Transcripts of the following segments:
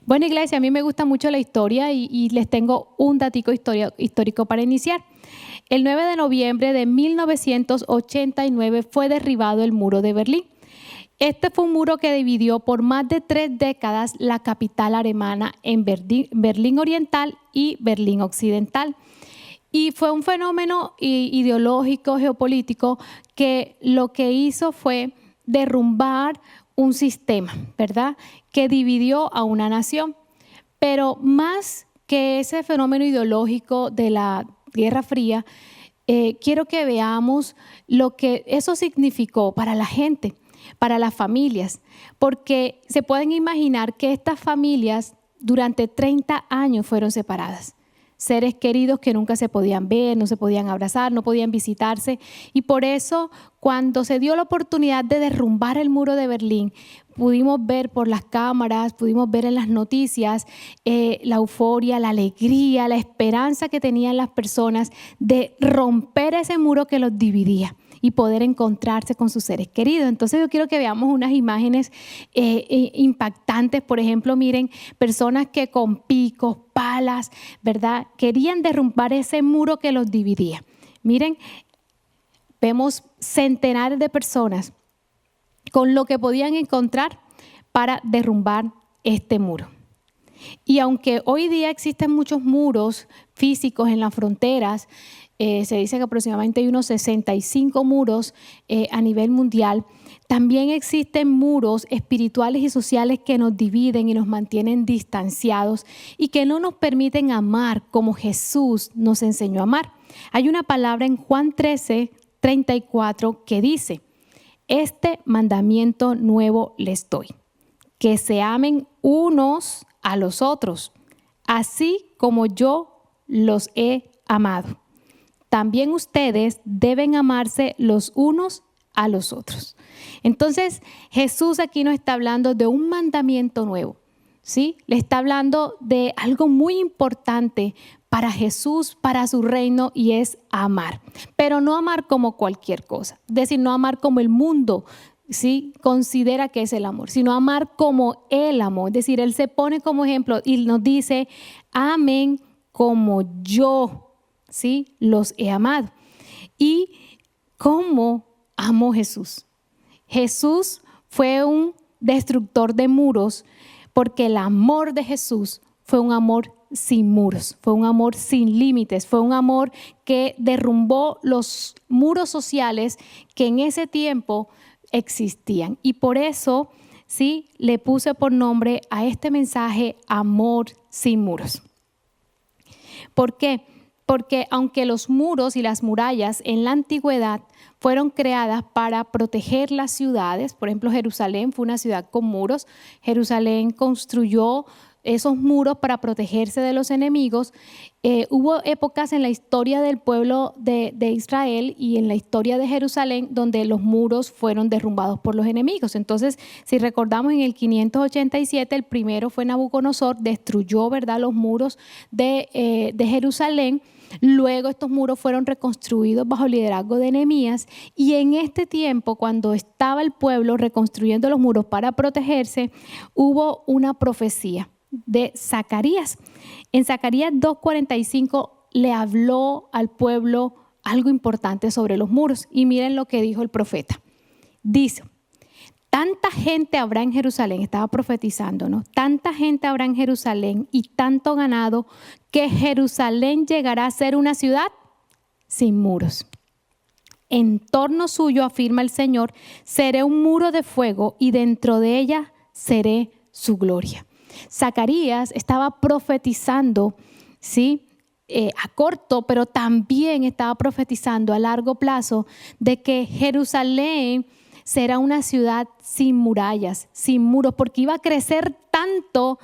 Bueno, iglesia, a mí me gusta mucho la historia y les tengo un datico histórico para iniciar. El 9 de noviembre de 1989 fue derribado el muro de Berlín. Este fue un muro que dividió por más de 3 décadas la capital alemana en Berlín Oriental y Berlín Occidental. Y fue un fenómeno ideológico, geopolítico, que lo que hizo fue derrumbar un sistema, ¿verdad?, que dividió a una nación. Pero más que ese fenómeno ideológico de la Guerra Fría, quiero que veamos lo que eso significó para la gente, para las familias, porque se pueden imaginar que estas familias durante 30 años fueron separadas. Seres queridos que nunca se podían ver, no se podían abrazar, no podían visitarse. Y por eso, cuando se dio la oportunidad de derrumbar el muro de Berlín, pudimos ver por las cámaras, pudimos ver en las noticias la euforia, la alegría, la esperanza que tenían las personas de romper ese muro que los dividía y poder encontrarse con sus seres queridos. Entonces yo quiero que veamos unas imágenes impactantes. Por ejemplo, miren, personas que con picos, palas, ¿verdad?, querían derrumbar ese muro que los dividía. Miren, vemos centenares de personas con lo que podían encontrar para derrumbar este muro. Y aunque hoy día existen muchos muros físicos en las fronteras, se dice que aproximadamente hay unos 65 muros a nivel mundial. También existen muros espirituales y sociales que nos dividen y nos mantienen distanciados y que no nos permiten amar como Jesús nos enseñó a amar. Hay una palabra en Juan 13:34 que dice: este mandamiento nuevo les doy, que se amen unos a los otros, así como yo los he amado. También ustedes deben amarse los unos a los otros. Entonces, Jesús aquí nos está hablando de un mandamiento nuevo, ¿sí? Le está hablando de algo muy importante para Jesús, para su reino, y es amar. Pero no amar como cualquier cosa, es decir, no amar como el mundo, ¿sí?, considera que es el amor, sino amar como Él amó. Es decir, Él se pone como ejemplo y nos dice: amen como yo, ¿sí?, los he amado. ¿Y cómo amó Jesús? Jesús fue un destructor de muros, porque el amor de Jesús fue un amor sin muros, fue un amor sin límites, fue un amor que derrumbó los muros sociales que en ese tiempo existían. Y por eso, sí, le puse por nombre a este mensaje: amor sin muros. ¿Por qué? Porque aunque los muros y las murallas en la antigüedad fueron creadas para proteger las ciudades, por ejemplo, Jerusalén fue una ciudad con muros. Jerusalén construyó esos muros para protegerse de los enemigos. Hubo épocas en la historia del pueblo de Israel y en la historia de Jerusalén donde los muros fueron derrumbados por los enemigos. Entonces, si recordamos, en el 587 el primero fue Nabucodonosor, destruyó, ¿verdad?, los muros de Jerusalén. Luego estos muros fueron reconstruidos bajo el liderazgo de Nehemías, y en este tiempo, cuando estaba el pueblo reconstruyendo los muros para protegerse, hubo una profecía de Zacarías. En Zacarías 2:45 le habló al pueblo algo importante sobre los muros, y miren lo que dijo el profeta. Dice: tanta gente habrá en Jerusalén, estaba profetizando, ¿no? Tanta gente habrá en Jerusalén y tanto ganado, que Jerusalén llegará a ser una ciudad sin muros. En torno suyo, afirma el Señor, seré un muro de fuego y dentro de ella seré su gloria. Zacarías estaba profetizando, ¿sí?, a corto, pero también estaba profetizando a largo plazo de que Jerusalén será una ciudad sin murallas, sin muros, porque iba a crecer tanto,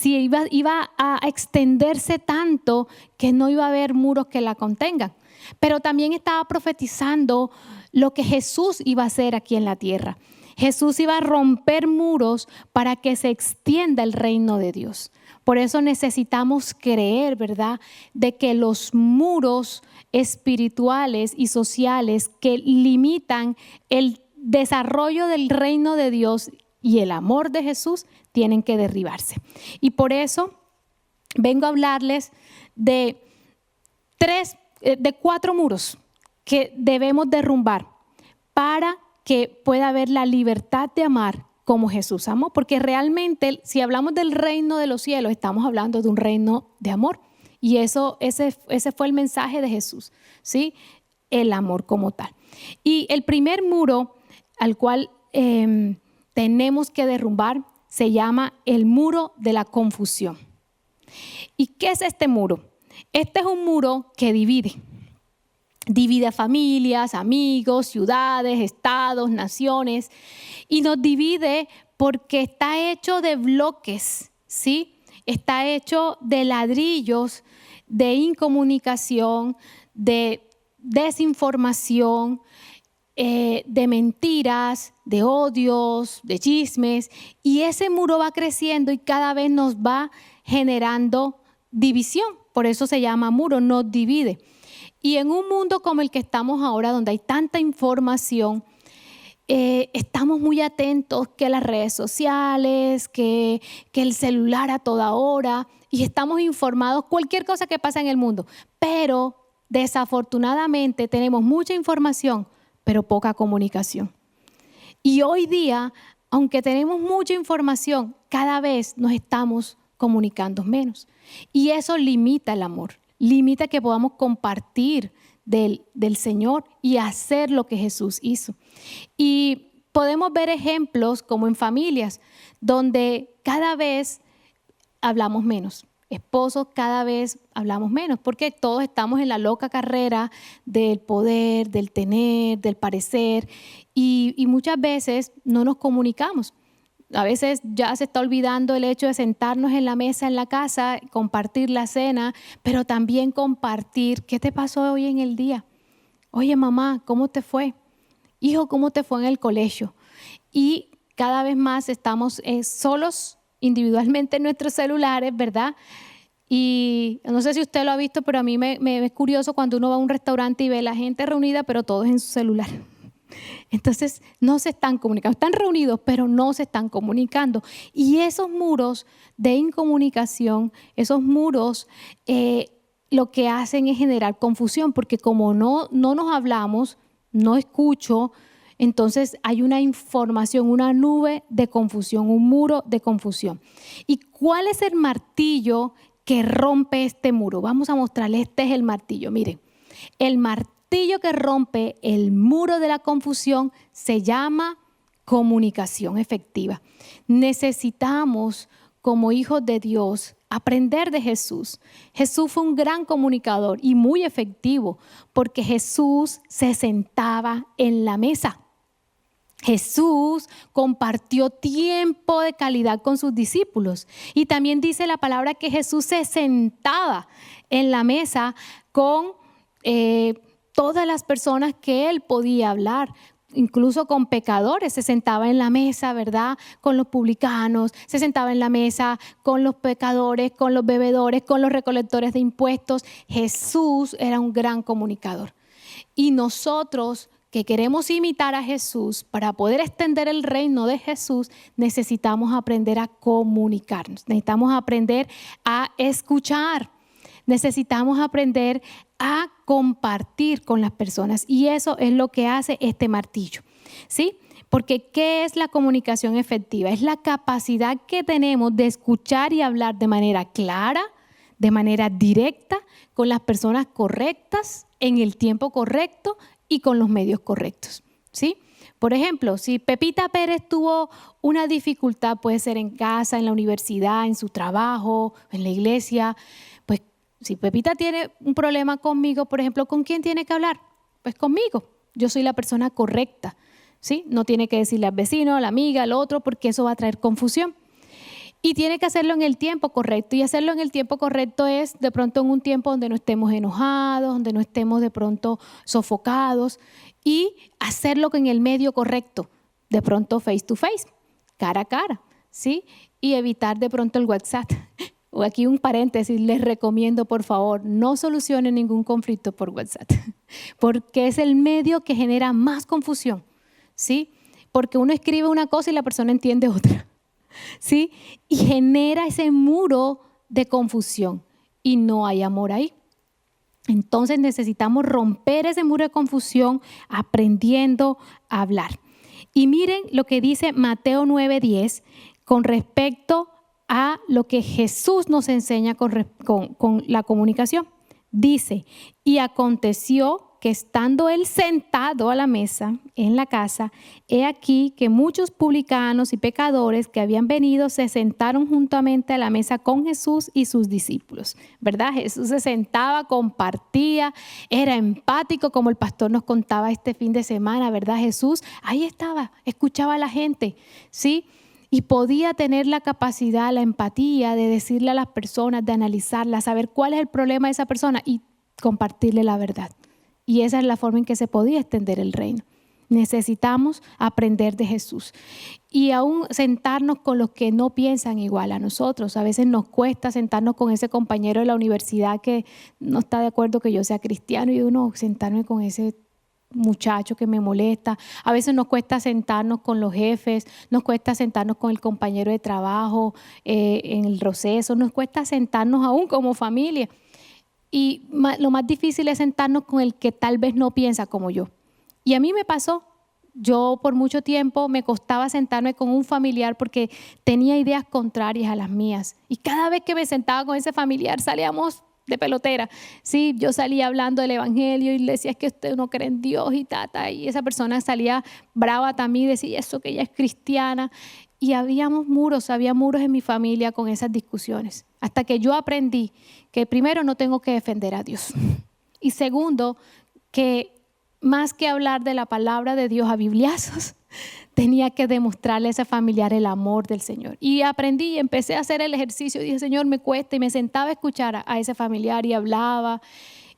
iba a extenderse tanto que no iba a haber muros que la contengan. Pero también estaba profetizando lo que Jesús iba a hacer aquí en la tierra. Jesús iba a romper muros para que se extienda el reino de Dios. Por eso necesitamos creer, ¿verdad?, de que los muros espirituales y sociales que limitan el desarrollo del reino de Dios y el amor de Jesús tienen que derribarse. Y por eso vengo a hablarles de 4 muros que debemos derrumbar para que pueda haber la libertad de amar como Jesús amó, porque realmente si hablamos del reino de los cielos, estamos hablando de un reino de amor. Y ese fue el mensaje de Jesús, ¿sí? El amor como tal. Y el primer muro al cual tenemos que derrumbar se llama el muro de la confusión. ¿Y qué es este muro? Este es un muro que divide a familias, amigos, ciudades, estados, naciones, y nos divide porque está hecho de bloques, ¿sí? Está hecho de ladrillos, de incomunicación, de desinformación, de mentiras, de odios, de chismes, y ese muro va creciendo y cada vez nos va generando división. Por eso se llama muro, nos divide. Y en un mundo como el que estamos ahora, donde hay tanta información, estamos muy atentos que las redes sociales, que el celular a toda hora, y estamos informados cualquier cosa que pasa en el mundo. Pero desafortunadamente tenemos mucha información, pero poca comunicación. Y hoy día, aunque tenemos mucha información, cada vez nos estamos comunicando menos. Y eso limita el amor, limita que podamos compartir del Señor y hacer lo que Jesús hizo. Y podemos ver ejemplos como en familias, donde cada vez hablamos menos. Esposos, cada vez hablamos menos, porque todos estamos en la loca carrera del poder, del tener, del parecer, y muchas veces no nos comunicamos. A veces ya se está olvidando el hecho de sentarnos en la mesa en la casa, compartir la cena, pero también compartir qué te pasó hoy en el día. Oye, mamá, ¿cómo te fue? Hijo, ¿cómo te fue en el colegio? Y cada vez más estamos solos individualmente en nuestros celulares, ¿verdad? Y no sé si usted lo ha visto, pero a mí me es curioso cuando uno va a un restaurante y ve a la gente reunida, pero todos en su celular. Entonces no se están comunicando, están reunidos, pero no se están comunicando. Y esos muros de incomunicación, esos muros lo que hacen es generar confusión, porque como no nos hablamos, no escucho, entonces hay una información, una nube de confusión, un muro de confusión. ¿Y cuál es el martillo que rompe este muro? Vamos a mostrarle, este es el martillo. Miren, el martillo que rompe el muro de la confusión se llama comunicación efectiva. Necesitamos, como hijos de Dios, aprender de Jesús. Jesús fue un gran comunicador y muy efectivo porque Jesús se sentaba en la mesa. Jesús compartió tiempo de calidad con sus discípulos y también dice la palabra que Jesús se sentaba en la mesa con todas las personas que él podía hablar, incluso con pecadores. Se sentaba en la mesa, ¿verdad? Con los publicanos, se sentaba en la mesa con los pecadores, con los bebedores, con los recolectores de impuestos. Jesús era un gran comunicador. Y nosotros que queremos imitar a Jesús, para poder extender el reino de Jesús, necesitamos aprender a comunicarnos, necesitamos aprender a escuchar, necesitamos aprender a compartir con las personas, y eso es lo que hace este martillo, ¿sí? Porque ¿qué es la comunicación efectiva? Es la capacidad que tenemos de escuchar y hablar de manera clara, de manera directa, con las personas correctas, en el tiempo correcto y con los medios correctos, ¿sí? Por ejemplo, si Pepita Pérez tuvo una dificultad, puede ser en casa, en la universidad, en su trabajo, en la iglesia, pues si Pepita tiene un problema conmigo, por ejemplo, ¿con quién tiene que hablar? Pues conmigo. Yo soy la persona correcta, ¿sí? No tiene que decirle al vecino, a la amiga, al otro, porque eso va a traer confusión. Y tiene que hacerlo en el tiempo correcto. Y hacerlo en el tiempo correcto es de pronto en un tiempo donde no estemos enojados, donde no estemos de pronto sofocados. Y hacerlo en el medio correcto, de pronto face to face, cara a cara, ¿sí? Y evitar de pronto el WhatsApp. O aquí un paréntesis, les recomiendo por favor, no solucionen ningún conflicto por WhatsApp, porque es el medio que genera más confusión, ¿sí? porque uno escribe una cosa y la persona entiende otra, ¿sí? Y genera ese muro de confusión y no hay amor ahí. Entonces necesitamos romper ese muro de confusión aprendiendo a hablar. Y miren lo que dice Mateo 9:10 con respecto a lo que Jesús nos enseña con la comunicación. Dice, y aconteció que estando él sentado a la mesa en la casa, he aquí que muchos publicanos y pecadores que habían venido se sentaron juntamente a la mesa con Jesús y sus discípulos, ¿verdad? Jesús se sentaba, compartía, era empático, como el pastor nos contaba este fin de semana, ¿verdad? Jesús ahí estaba, escuchaba a la gente, ¿sí? Y podía tener la capacidad, la empatía de decirle a las personas, de analizarla, saber cuál es el problema de esa persona y compartirle la verdad. Y esa es la forma en que se podía extender el reino. Necesitamos aprender de Jesús. Y aún sentarnos con los que no piensan igual a nosotros. A veces nos cuesta sentarnos con ese compañero de la universidad que no está de acuerdo que yo sea cristiano y uno sentarme con ese muchacho que me molesta. A veces nos cuesta sentarnos con los jefes, nos cuesta sentarnos con el compañero de trabajo en el proceso, nos cuesta sentarnos aún como familia. Y lo más difícil es sentarnos con el que tal vez no piensa como yo. Y a mí me pasó. Yo por mucho tiempo me costaba sentarme con un familiar porque tenía ideas contrarias a las mías. Y cada vez que me sentaba con ese familiar salíamos de pelotera. Sí, yo salía hablando del evangelio y le decía, es que usted no cree en Dios y tata. Y esa persona salía brava también y decía eso que ella es cristiana. Y había muros en mi familia con esas discusiones. Hasta que yo aprendí que primero no tengo que defender a Dios. Y segundo, que más que hablar de la palabra de Dios a bibliazos, tenía que demostrarle a ese familiar el amor del Señor. Y aprendí y empecé a hacer el ejercicio. Dije, Señor, me cuesta. Y me sentaba a escuchar a ese familiar y hablaba.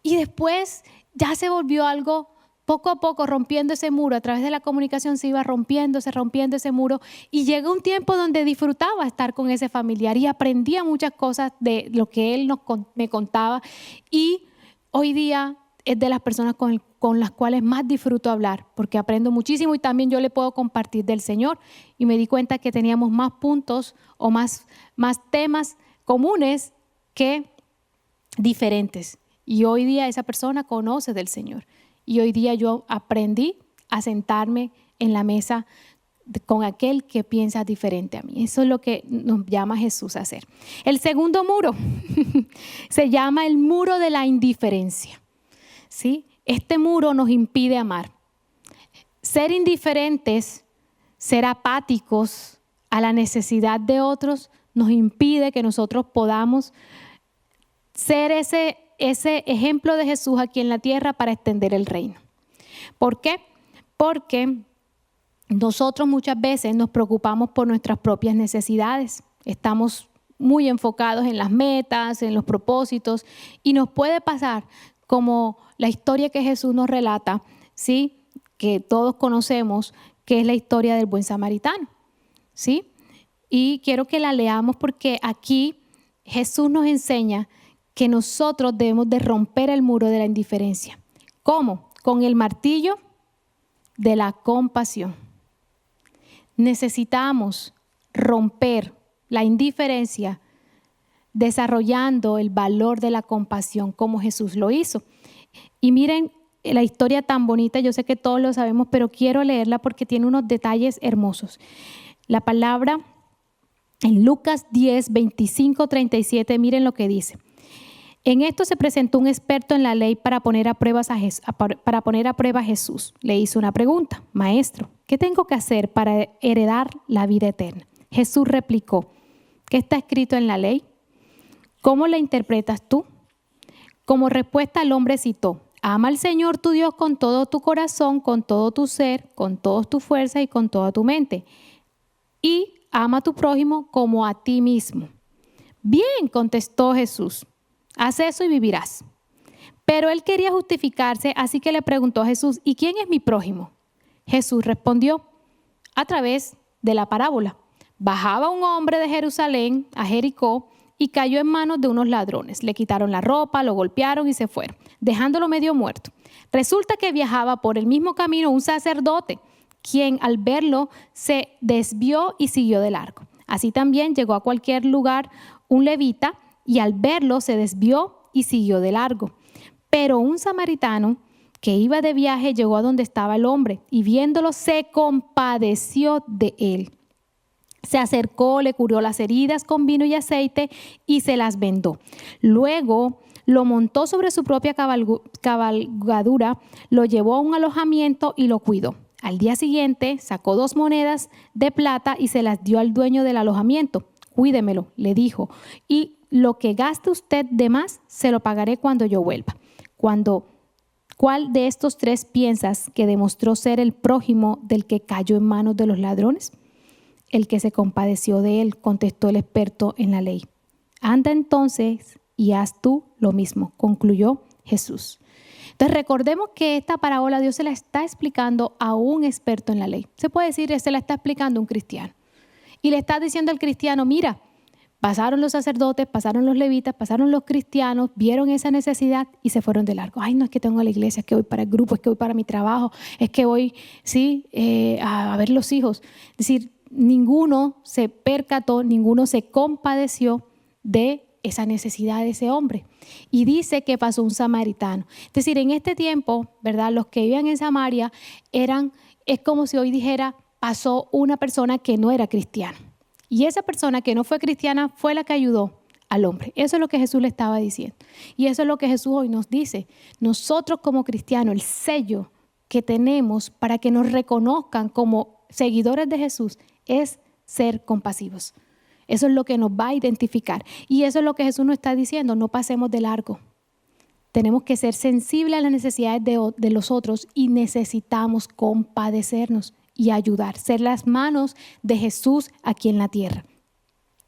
Y después ya se volvió algo, poco a poco, rompiendo ese muro. A través de la comunicación se iba rompiendo ese muro. Y llegó un tiempo donde disfrutaba estar con ese familiar y aprendía muchas cosas de lo que él me contaba. Y hoy día es de las personas con las cuales más disfruto hablar, porque aprendo muchísimo y también yo le puedo compartir del Señor. Y me di cuenta que teníamos más puntos o más temas comunes que diferentes. Y hoy día esa persona conoce del Señor. Y hoy día yo aprendí a sentarme en la mesa con aquel que piensa diferente a mí. Eso es lo que nos llama Jesús a hacer. El segundo muro se llama el muro de la indiferencia. ¿Sí? Este muro nos impide amar. Ser indiferentes, ser apáticos a la necesidad de otros, nos impide que nosotros podamos ser ese ejemplo de Jesús aquí en la tierra para extender el reino. ¿Por qué? Porque nosotros muchas veces nos preocupamos por nuestras propias necesidades. Estamos muy enfocados en las metas, en los propósitos, y nos puede pasar como la historia que Jesús nos relata, ¿sí? Que todos conocemos, que es la historia del buen samaritano, ¿sí? Y quiero que la leamos porque aquí Jesús nos enseña que nosotros debemos de romper el muro de la indiferencia. ¿Cómo? Con el martillo de la compasión. Necesitamos romper la indiferencia desarrollando el valor de la compasión como Jesús lo hizo. Y miren la historia tan bonita, yo sé que todos lo sabemos, pero quiero leerla porque tiene unos detalles hermosos. La palabra en Lucas 10, 25, 37, miren lo que dice. En esto se presentó un experto en la ley para poner a prueba a Jesús. Le hizo una pregunta: Maestro, ¿qué tengo que hacer para heredar la vida eterna? Jesús replicó: ¿qué está escrito en la ley? ¿Cómo la interpretas tú? Como respuesta, el hombre citó: ama al Señor tu Dios con todo tu corazón, con todo tu ser, con todas tus fuerzas y con toda tu mente. Y ama a tu prójimo como a ti mismo. Bien, contestó Jesús. Haz eso y vivirás. Pero él quería justificarse, así que le preguntó a Jesús: ¿y quién es mi prójimo? Jesús respondió a través de la parábola. Bajaba un hombre de Jerusalén a Jericó y cayó en manos de unos ladrones. Le quitaron la ropa, lo golpearon y se fueron, dejándolo medio muerto. Resulta que viajaba por el mismo camino un sacerdote quien al verlo se desvió y siguió de largo. Así también llegó a cualquier lugar un levita y al verlo se desvió y siguió de largo. Pero un samaritano que iba de viaje llegó a donde estaba el hombre y viéndolo se compadeció de él. Se acercó, le curó las heridas con vino y aceite y se las vendó. Luego lo montó sobre su propia cabalgadura, lo llevó a un alojamiento y lo cuidó. Al día siguiente sacó 2 monedas de plata y se las dio al dueño del alojamiento. Cuídemelo, le dijo, y lo que gaste usted de más se lo pagaré cuando yo vuelva. ¿Cuál de estos 3 piensas que demostró ser el prójimo del que cayó en manos de los ladrones? El que se compadeció de él, contestó el experto en la ley. Anda entonces y haz tú lo mismo, concluyó Jesús. Entonces recordemos que esta parábola Dios se la está explicando a un experto en la ley. Se puede decir que se la está explicando a un cristiano. Y le está diciendo al cristiano, mira, pasaron los sacerdotes, pasaron los levitas, pasaron los cristianos, vieron esa necesidad y se fueron de largo. Ay, no es que tengo la iglesia, es que voy para el grupo, es que voy para mi trabajo, es que voy a ver los hijos. Es decir, ninguno se percató, ninguno se compadeció de esa necesidad de ese hombre. Y dice que pasó un samaritano. Es decir, en este tiempo, ¿verdad? Los que vivían en Samaria es como si hoy dijera, pasó una persona que no era cristiana. Y esa persona que no fue cristiana fue la que ayudó al hombre. Eso es lo que Jesús le estaba diciendo. Y eso es lo que Jesús hoy nos dice. Nosotros como cristianos, el sello que tenemos para que nos reconozcan como seguidores de Jesús es ser compasivos. Eso es lo que nos va a identificar. Y eso es lo que Jesús nos está diciendo, no pasemos de largo. Tenemos que ser sensibles a las necesidades de los otros y necesitamos compadecernos y ayudar, ser las manos de Jesús aquí en la tierra.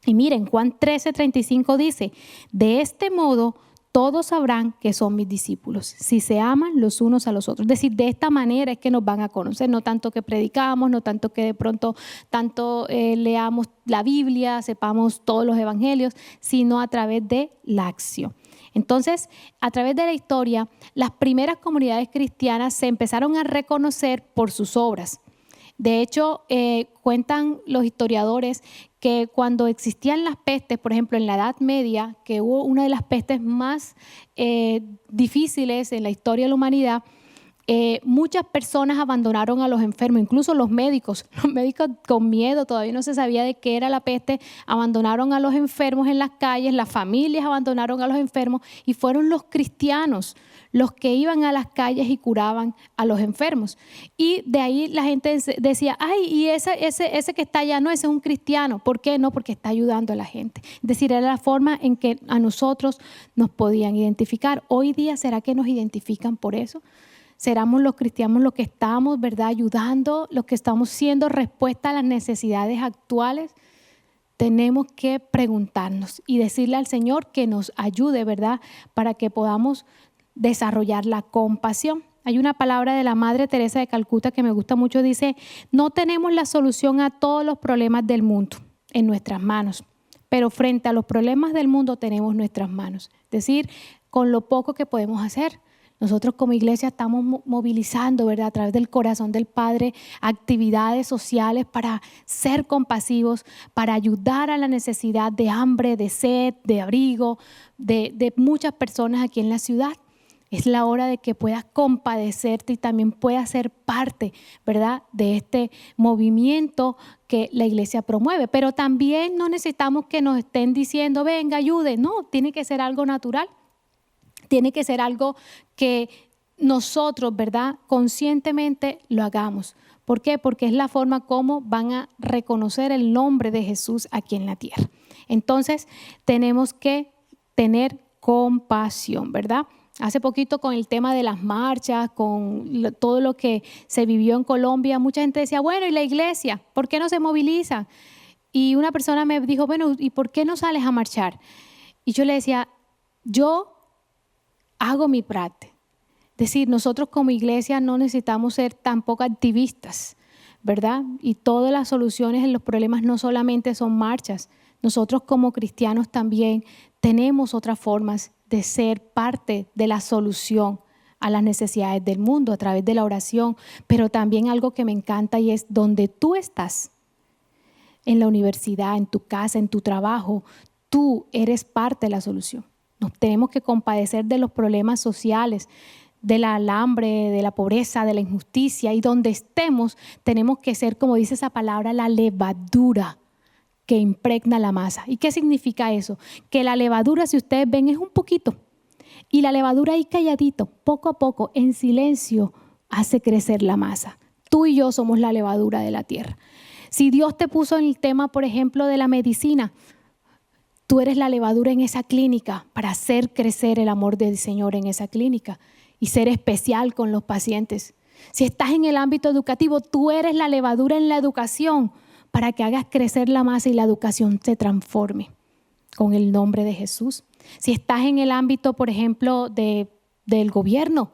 Y miren, Juan 13:35 dice, de este modo todos sabrán que son mis discípulos, si se aman los unos a los otros. Es decir, de esta manera es que nos van a conocer, no tanto que predicamos, no tanto que de pronto leamos la Biblia, sepamos todos los evangelios, sino a través de la acción. Entonces, a través de la historia, las primeras comunidades cristianas se empezaron a reconocer por sus obras. De hecho, cuentan los historiadores que cuando existían las pestes, por ejemplo, en la Edad Media, que hubo una de las pestes más difíciles en la historia de la humanidad, muchas personas abandonaron a los enfermos, incluso los médicos con miedo, todavía no se sabía de qué era la peste, abandonaron a los enfermos en las calles, las familias abandonaron a los enfermos y fueron los cristianos los que iban a las calles y curaban a los enfermos. Y de ahí la gente decía, ay, y ese que está allá, no, ese es un cristiano. ¿Por qué? No, porque está ayudando a la gente. Es decir, era la forma en que a nosotros nos podían identificar. Hoy día, ¿será que nos identifican por eso? ¿Seramos los cristianos los que estamos, verdad, ayudando, los que estamos siendo respuesta a las necesidades actuales? Tenemos que preguntarnos y decirle al Señor que nos ayude, ¿verdad?, para que podamos desarrollar la compasión. Hay una palabra de la Madre Teresa de Calcuta que me gusta mucho, dice, no tenemos la solución a todos los problemas del mundo en nuestras manos, pero frente a los problemas del mundo tenemos nuestras manos. Es decir, con lo poco que podemos hacer. Nosotros como iglesia estamos movilizando, ¿verdad?, a través del corazón del Padre, actividades sociales para ser compasivos, para ayudar a la necesidad de hambre, de sed, de abrigo, de muchas personas aquí en la ciudad. Es la hora de que puedas compadecerte y también puedas ser parte, ¿verdad?, de este movimiento que la iglesia promueve. Pero también no necesitamos que nos estén diciendo, venga, ayude. No, tiene que ser algo natural. Tiene que ser algo que nosotros, ¿verdad?, conscientemente lo hagamos. ¿Por qué? Porque es la forma como van a reconocer el nombre de Jesús aquí en la tierra. Entonces, tenemos que tener compasión, ¿verdad? Hace poquito con el tema de las marchas, con todo lo que se vivió en Colombia, mucha gente decía, bueno, ¿y la iglesia? ¿Por qué no se moviliza? Y una persona me dijo, bueno, ¿y por qué no sales a marchar? Y yo le decía, yo hago mi parte. Es decir, nosotros como iglesia no necesitamos ser tampoco activistas, ¿verdad? Y todas las soluciones en los problemas no solamente son marchas. Nosotros como cristianos también tenemos otras formas de ser parte de la solución a las necesidades del mundo a través de la oración, pero también algo que me encanta y es donde tú estás, en la universidad, en tu casa, en tu trabajo, tú eres parte de la solución. Nos tenemos que compadecer de los problemas sociales, del hambre, de la pobreza, de la injusticia, y donde estemos tenemos que ser, como dice esa palabra, la levadura que impregna la masa. ¿Y qué significa eso? Que la levadura, si ustedes ven, es un poquito. Y la levadura ahí calladito, poco a poco, en silencio, hace crecer la masa. Tú y yo somos la levadura de la tierra. Si Dios te puso en el tema, por ejemplo, de la medicina, tú eres la levadura en esa clínica para hacer crecer el amor del Señor en esa clínica y ser especial con los pacientes. Si estás en el ámbito educativo, tú eres la levadura en la educación para que hagas crecer la masa y la educación se transforme con el nombre de Jesús. Si estás en el ámbito, por ejemplo, del gobierno,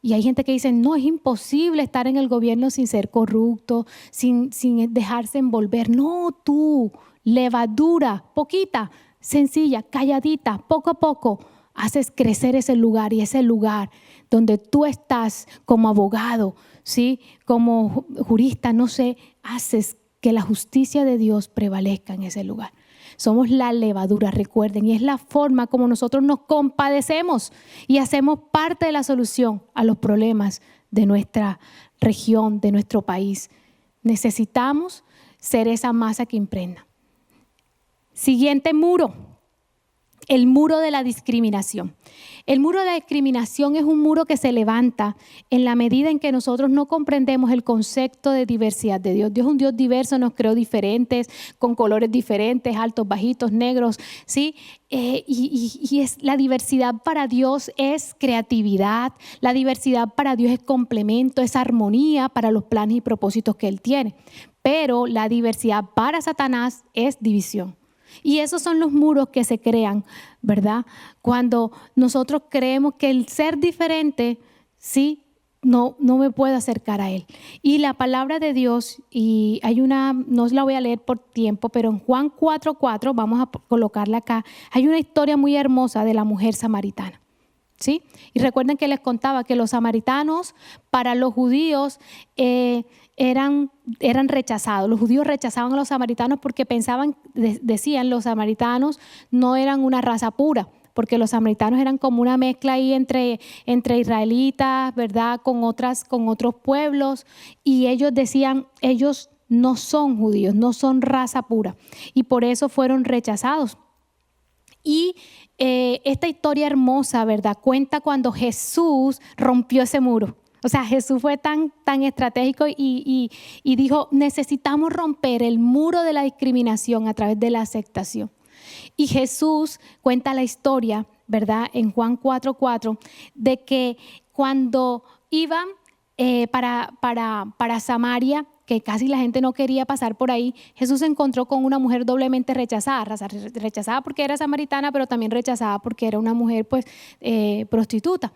y hay gente que dice, no, es imposible estar en el gobierno sin ser corrupto, sin dejarse envolver. No, tú, levadura, poquita, sencilla, calladita, poco a poco, haces crecer ese lugar, y ese lugar donde tú estás como abogado, ¿sí? Como jurista, no sé, haces que la justicia de Dios prevalezca en ese lugar. Somos la levadura, recuerden, y es la forma como nosotros nos compadecemos y hacemos parte de la solución a los problemas de nuestra región, de nuestro país. Necesitamos ser esa masa que impregna. Siguiente muro, el muro de la discriminación. El muro de la discriminación es un muro que se levanta en la medida en que nosotros no comprendemos el concepto de diversidad de Dios. Dios es un Dios diverso, nos creó diferentes, con colores diferentes, altos, bajitos, negros, ¿sí? Y es, la diversidad para Dios es creatividad, la diversidad para Dios es complemento, es armonía para los planes y propósitos que Él tiene. Pero la diversidad para Satanás es división. Y esos son los muros que se crean, ¿verdad? Cuando nosotros creemos que el ser diferente, sí, no me puedo acercar a Él. Y la palabra de Dios, y hay una, no la voy a leer por tiempo, pero en Juan 4:4, vamos a colocarla acá, hay una historia muy hermosa de la mujer samaritana, ¿sí? Y recuerden que les contaba que los samaritanos, para los judíos, eran rechazados. Los judíos rechazaban a los samaritanos porque pensaban, decían, los samaritanos no eran una raza pura, porque los samaritanos eran como una mezcla ahí entre israelitas, ¿verdad? Con otros pueblos, y ellos decían, ellos no son judíos, no son raza pura, y por eso fueron rechazados. Y esta historia hermosa, ¿verdad? Cuenta cuando Jesús rompió ese muro. O sea, Jesús fue tan estratégico y dijo, necesitamos romper el muro de la discriminación a través de la aceptación. Y Jesús cuenta la historia, ¿verdad? En Juan 4:4, de que cuando iban para Samaria, que casi la gente no quería pasar por ahí, Jesús se encontró con una mujer doblemente rechazada porque era samaritana, pero también rechazada porque era una mujer prostituta.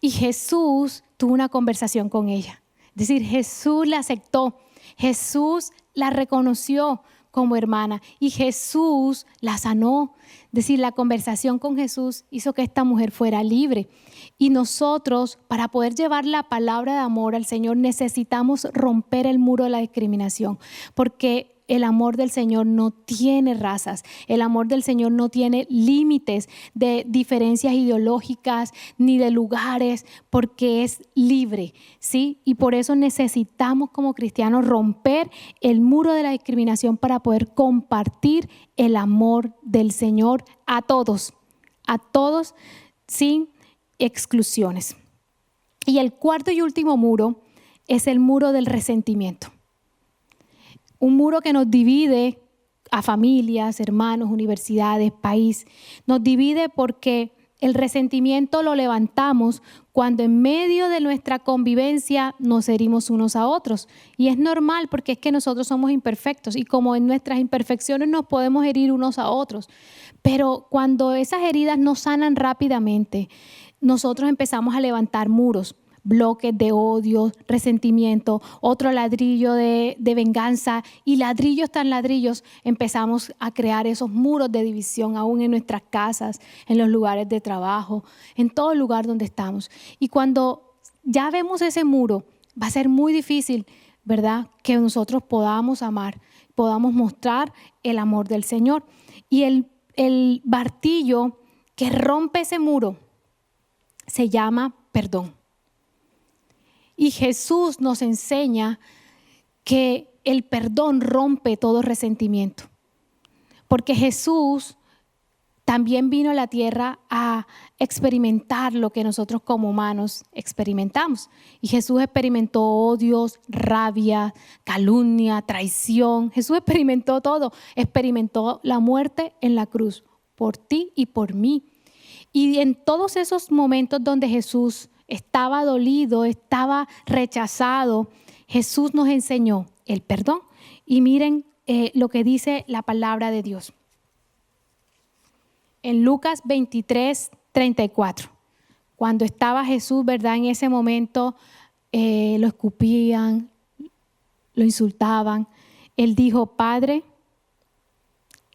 Y Jesús tuvo una conversación con ella. Es decir, Jesús la aceptó, Jesús la reconoció como hermana y Jesús la sanó. Es decir, la conversación con Jesús hizo que esta mujer fuera libre. Y nosotros, para poder llevar la palabra de amor al Señor, necesitamos romper el muro de la discriminación, porque el amor del Señor no tiene razas, el amor del Señor no tiene límites de diferencias ideológicas ni de lugares, porque es libre, ¿sí? Y por eso necesitamos como cristianos romper el muro de la discriminación para poder compartir el amor del Señor a todos sin exclusiones. Y el cuarto y último muro es el muro del resentimiento. Un muro que nos divide a familias, hermanos, universidades, país. Nos divide porque el resentimiento lo levantamos cuando en medio de nuestra convivencia nos herimos unos a otros. Y es normal porque es que nosotros somos imperfectos y como en nuestras imperfecciones nos podemos herir unos a otros. Pero cuando esas heridas no sanan rápidamente, nosotros empezamos a levantar muros, bloques de odio, resentimiento, otro ladrillo de venganza, y ladrillos tras ladrillos empezamos a crear esos muros de división aún en nuestras casas, en los lugares de trabajo, en todo lugar donde estamos. Y cuando ya vemos ese muro, va a ser muy difícil, ¿verdad?, que nosotros podamos amar, podamos mostrar el amor del Señor. Y el martillo que rompe ese muro se llama perdón. Y Jesús nos enseña que el perdón rompe todo resentimiento. Porque Jesús también vino a la tierra a experimentar lo que nosotros como humanos experimentamos. Y Jesús experimentó odios, rabia, calumnia, traición. Jesús experimentó todo. Experimentó la muerte en la cruz por ti y por mí. Y en todos esos momentos donde Jesús estaba dolido, estaba rechazado, Jesús nos enseñó el perdón. Y miren lo que dice la palabra de Dios. En Lucas 23:34, cuando estaba Jesús, ¿verdad?, en ese momento lo escupían, lo insultaban. Él dijo: Padre,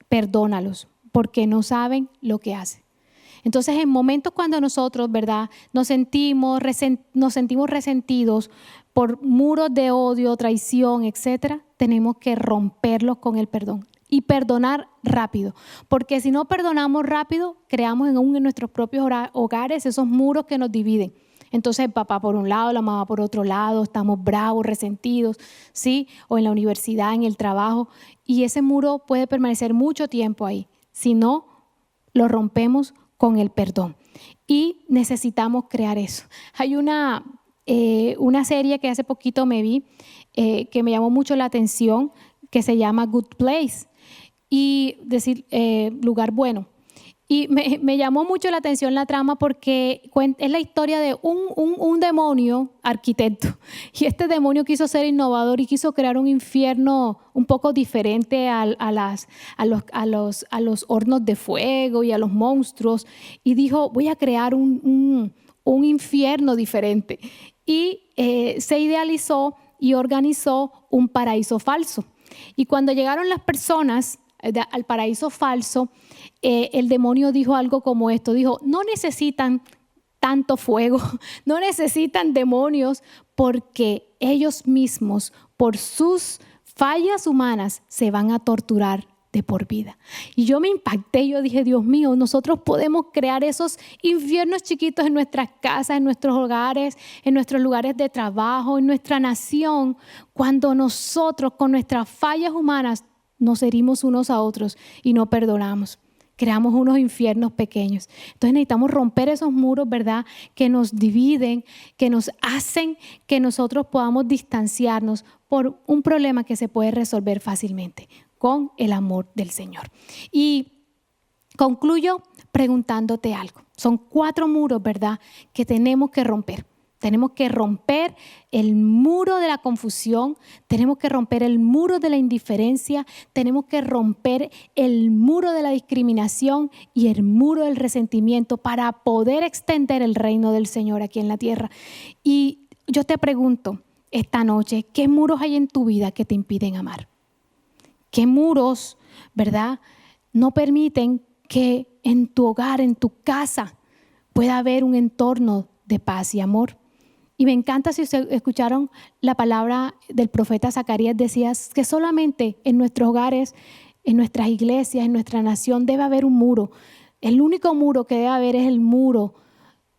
perdónalos, porque no saben lo que hacen. Entonces, en momentos cuando nosotros, ¿verdad?, nos sentimos resentidos por muros de odio, traición, etcétera, tenemos que romperlos con el perdón y perdonar rápido. Porque si no perdonamos rápido, creamos en nuestros propios hogares esos muros que nos dividen. Entonces, el papá por un lado, la mamá por otro lado, estamos bravos, resentidos, ¿sí? O en la universidad, en el trabajo. Y ese muro puede permanecer mucho tiempo ahí. Si no, lo rompemos con el perdón. Y necesitamos crear eso. Hay una serie que hace poquito me vi, que me llamó mucho la atención, que se llama Good Place, y decir lugar bueno. Y me llamó mucho la atención la trama porque es la historia de un demonio arquitecto. Y este demonio quiso ser innovador y quiso crear un infierno un poco diferente a los hornos de fuego y a los monstruos. Y dijo: voy a crear un infierno diferente. Y se idealizó y organizó un paraíso falso. Y cuando llegaron las personas al paraíso falso, el demonio dijo algo como esto: dijo, no necesitan tanto fuego, no necesitan demonios, porque ellos mismos, por sus fallas humanas, se van a torturar de por vida. Y yo me impacté, yo dije: Dios mío, nosotros podemos crear esos infiernos chiquitos en nuestras casas, en nuestros hogares, en nuestros lugares de trabajo, en nuestra nación, cuando nosotros con nuestras fallas humanas nos herimos unos a otros y no perdonamos. Creamos unos infiernos pequeños. Entonces necesitamos romper esos muros, ¿verdad?, que nos dividen, que nos hacen que nosotros podamos distanciarnos por un problema que se puede resolver fácilmente con el amor del Señor. Y concluyo preguntándote algo. Son 4 muros, ¿verdad?, que tenemos que romper. Tenemos que romper el muro de la confusión, tenemos que romper el muro de la indiferencia, tenemos que romper el muro de la discriminación y el muro del resentimiento para poder extender el reino del Señor aquí en la tierra. Y yo te pregunto esta noche, ¿qué muros hay en tu vida que te impiden amar? ¿Qué muros, verdad, no permiten que en tu hogar, en tu casa, pueda haber un entorno de paz y amor? Y me encanta, si ustedes escucharon la palabra del profeta Zacarías, decía que solamente en nuestros hogares, en nuestras iglesias, en nuestra nación debe haber un muro. El único muro que debe haber es el muro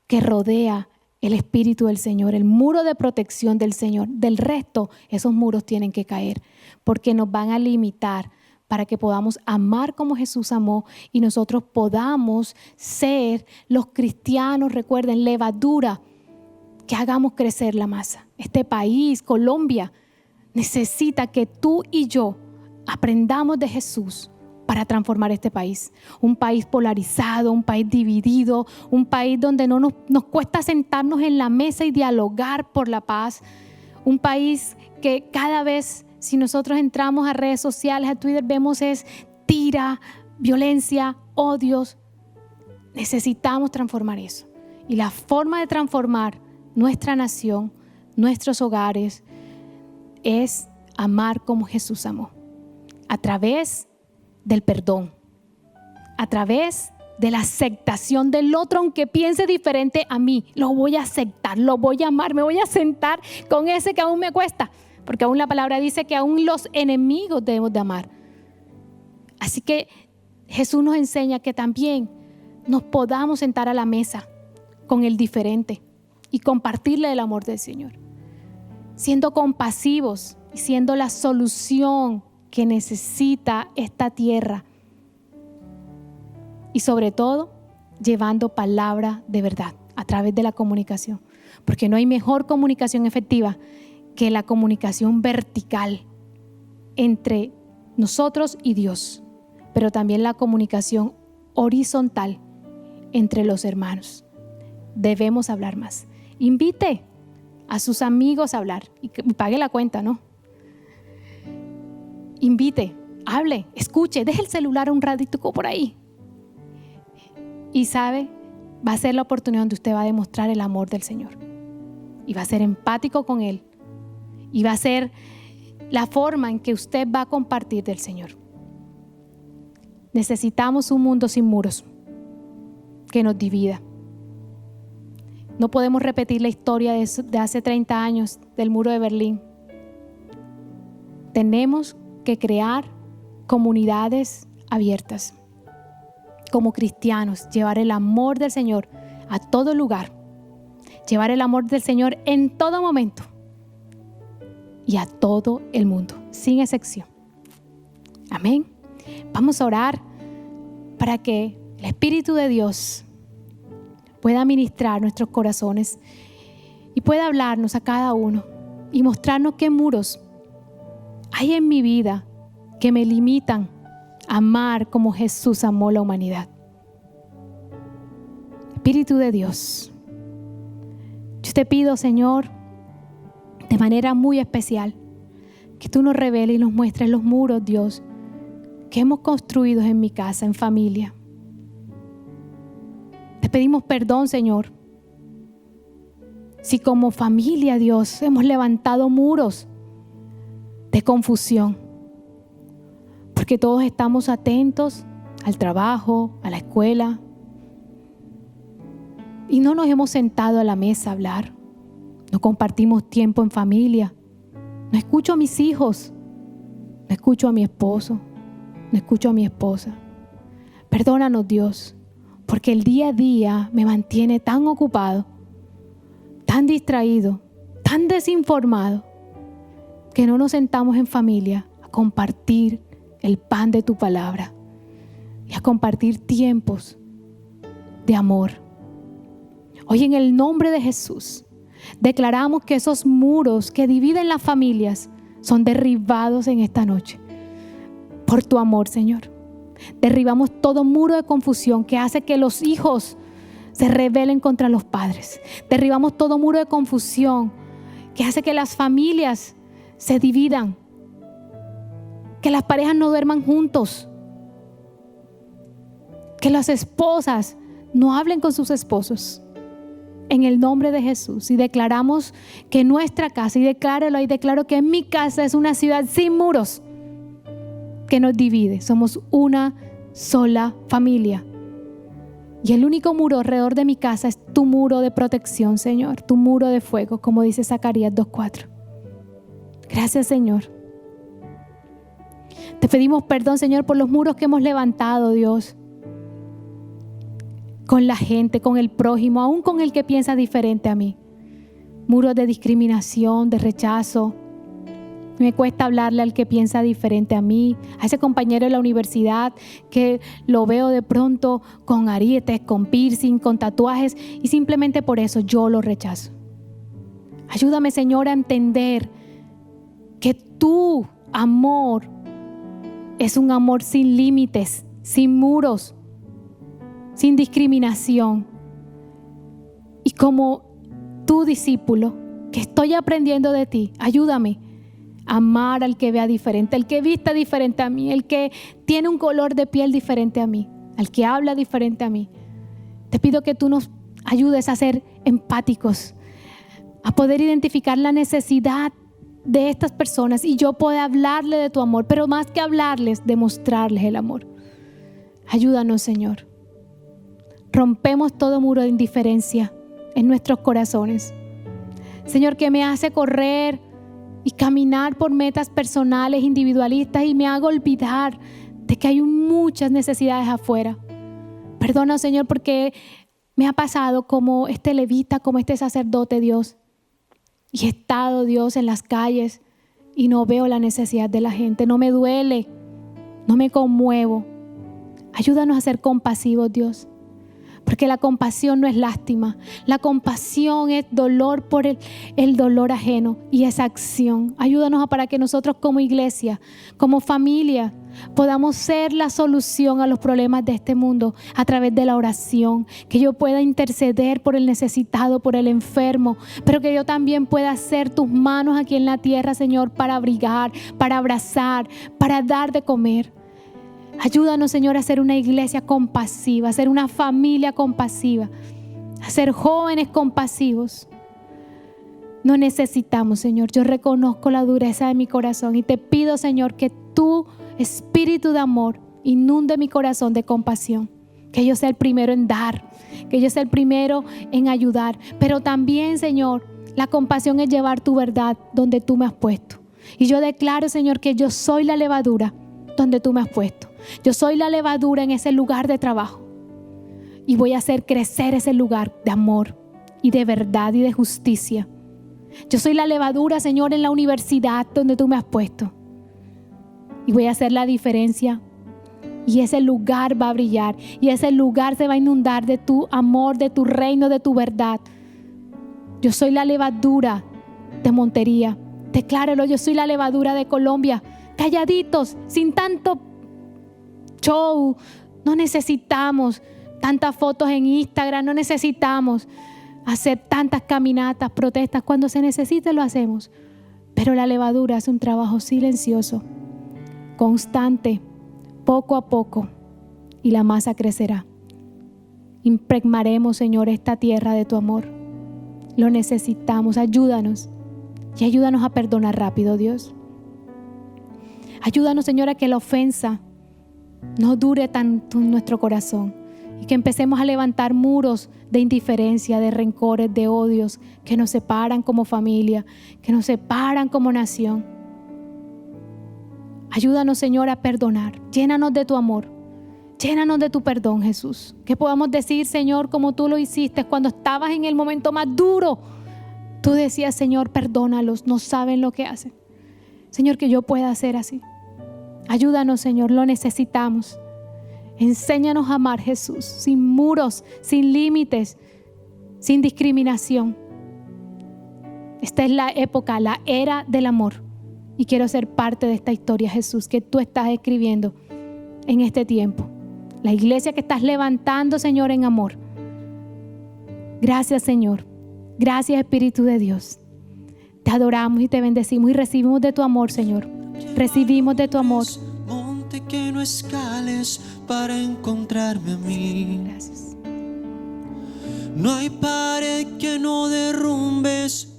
que rodea el Espíritu del Señor, el muro de protección del Señor. Del resto, esos muros tienen que caer porque nos van a limitar para que podamos amar como Jesús amó y nosotros podamos ser los cristianos, recuerden, levadura, que hagamos crecer la masa. Este país, Colombia, necesita que tú y yo aprendamos de Jesús para transformar este país. Un país polarizado, un país dividido, un país donde no nos cuesta sentarnos en la mesa y dialogar por la paz. Un país que cada vez, si nosotros entramos a redes sociales, a Twitter, vemos es tira, violencia, odios. Necesitamos transformar eso. Y la forma de transformar nuestra nación, nuestros hogares, es amar como Jesús amó, a través del perdón, a través de la aceptación del otro, aunque piense diferente a mí. Lo voy a aceptar, lo voy a amar, me voy a sentar con ese que aún me cuesta, porque aún la palabra dice que aún los enemigos debemos de amar. Así que Jesús nos enseña que también nos podamos sentar a la mesa con el diferente y compartirle el amor del Señor, siendo compasivos y siendo la solución que necesita esta tierra. Y sobre todo, llevando palabra de verdad a través de la comunicación. Porque no hay mejor comunicación efectiva que la comunicación vertical entre nosotros y Dios. Pero también la comunicación horizontal entre los hermanos. Debemos hablar más. Invite a sus amigos a hablar y pague la cuenta, ¿no? Invite, hable, escuche, deje el celular un ratito por ahí. Y sabe, va a ser la oportunidad donde usted va a demostrar el amor del Señor. Y va a ser empático con Él. Y va a ser la forma en que usted va a compartir del Señor. Necesitamos un mundo sin muros que nos divida. No podemos repetir la historia de hace 30 años del muro de Berlín. Tenemos que crear comunidades abiertas. Como cristianos, llevar el amor del Señor a todo lugar, llevar el amor del Señor en todo momento y a todo el mundo, sin excepción. Amén. Vamos a orar para que el Espíritu de Dios pueda ministrar nuestros corazones y pueda hablarnos a cada uno y mostrarnos qué muros hay en mi vida que me limitan amar como Jesús amó la humanidad. Espíritu de Dios, yo te pido, Señor, de manera muy especial, que tú nos reveles y nos muestres los muros, Dios, que hemos construido en mi casa, en familia. Te pedimos perdón, Señor, si como familia, Dios, hemos levantado muros de confusión. Porque todos estamos atentos al trabajo, a la escuela. Y no nos hemos sentado a la mesa a hablar. No compartimos tiempo en familia. No escucho a mis hijos. No escucho a mi esposo. No escucho a mi esposa. Perdónanos, Dios, porque el día a día me mantiene tan ocupado, tan distraído, tan desinformado, que no nos sentamos en familia a compartir el pan de tu palabra y a compartir tiempos de amor. Hoy, en el nombre de Jesús, declaramos que esos muros que dividen las familias son derribados en esta noche por tu amor, Señor. Derribamos todo muro de confusión que hace que los hijos se rebelen contra los padres. Derribamos todo muro de confusión que hace que las familias se dividan, que las parejas no duerman juntos, que las esposas no hablen con sus esposos. En el nombre de Jesús, y declaramos que nuestra casa, y decláralo ahí, declaro que mi casa es una ciudad sin muros que nos divide. Somos una sola familia. Y el único muro alrededor de mi casa es tu muro de protección, Señor, tu muro de fuego, como dice Zacarías 2:4. Gracias, Señor. Te pedimos perdón, Señor, por los muros que hemos levantado, Dios, con la gente, con el prójimo, aún con el que piensa diferente a mí. Muros de discriminación, de rechazo. Me cuesta hablarle al que piensa diferente a mí, a ese compañero de la universidad que lo veo de pronto con arietes, con piercing, con tatuajes, y simplemente por eso yo lo rechazo. Ayúdame, Señor, a entender que tu amor es un amor sin límites, sin muros, sin discriminación. Y como tu discípulo, que estoy aprendiendo de ti, ayúdame a amar al que vea diferente, al que vista diferente a mí, el que tiene un color de piel diferente a mí, al que habla diferente a mí. Te pido que tú nos ayudes a ser empáticos, a poder identificar la necesidad de estas personas y yo puedo hablarle de tu amor, pero más que hablarles, demostrarles el amor. Ayúdanos, Señor. rompemos todo muro de indiferencia en nuestros corazones. Señor, que me hace correr y caminar por metas personales, individualistas, y me hago olvidar de que hay muchas necesidades afuera. Perdona, Señor, porque me ha pasado como este levita, como este sacerdote, Dios. Y he estado, Dios, en las calles y no veo la necesidad de la gente. No me duele, no me conmuevo. Ayúdanos a ser compasivos, Dios. Porque la compasión no es lástima. La compasión es dolor por el dolor ajeno y esa acción. Ayúdanos para que nosotros como iglesia, como familia, podamos ser la solución a los problemas de este mundo a través de la oración. Que yo pueda interceder por el necesitado, por el enfermo, pero que yo también pueda ser tus manos aquí en la tierra, Señor, para abrigar, para abrazar, para dar de comer. Ayúdanos, Señor, a ser una iglesia compasiva, a ser una familia compasiva, a ser jóvenes compasivos. No necesitamos, Señor. Yo reconozco la dureza de mi corazón y te pido, Señor, que tu espíritu de amor inunde mi corazón de compasión. Que yo sea el primero en dar, que yo sea el primero en ayudar. Pero también, Señor, la compasión es llevar tu verdad donde tú me has puesto. Y yo declaro, Señor, que yo soy la levadura donde tú me has puesto. Yo soy la levadura en ese lugar de trabajo y voy a hacer crecer ese lugar de amor y de verdad y de justicia. Yo soy la levadura, Señor, en la universidad donde tú me has puesto y voy a hacer la diferencia y ese lugar va a brillar y ese lugar se va a inundar de tu amor, de tu reino, de tu verdad. Yo soy la levadura de Montería. Decláralo, yo soy la levadura de Colombia. Calladitos, sin tanto show. No necesitamos tantas fotos en Instagram, no necesitamos hacer tantas caminatas, protestas. Cuando se necesite lo hacemos, pero la levadura hace un trabajo silencioso, constante, poco a poco, y la masa crecerá. Impregnaremos, Señor, esta tierra de tu amor. Lo necesitamos. Ayúdanos y ayúdanos a perdonar rápido, Dios. Ayúdanos, Señor, a que la ofensa no dure tanto en nuestro corazón y que empecemos a levantar muros de indiferencia, de rencores, de odios que nos separan como familia, que nos separan como nación. Ayúdanos, Señor, a perdonar. Llénanos de tu amor. Llénanos de tu perdón, Jesús. Que podamos decir, Señor, como tú lo hiciste cuando estabas en el momento más duro. Tú decías, Señor, perdónalos, no saben lo que hacen. Señor, que yo pueda hacer así. Ayúdanos, Señor, lo necesitamos. Enséñanos a amar, Jesús, sin muros, sin límites, sin discriminación. Esta es la época, la era del amor. Y quiero ser parte de esta historia, Jesús, que tú estás escribiendo en este tiempo. La iglesia que estás levantando, Señor, en amor. Gracias, Señor. Gracias, Espíritu de Dios. Te adoramos y te bendecimos y recibimos de tu amor, Señor. Recibimos de tu amor. Monte que no escales para encontrarme a mí. Gracias. No hay pared que no derrumbes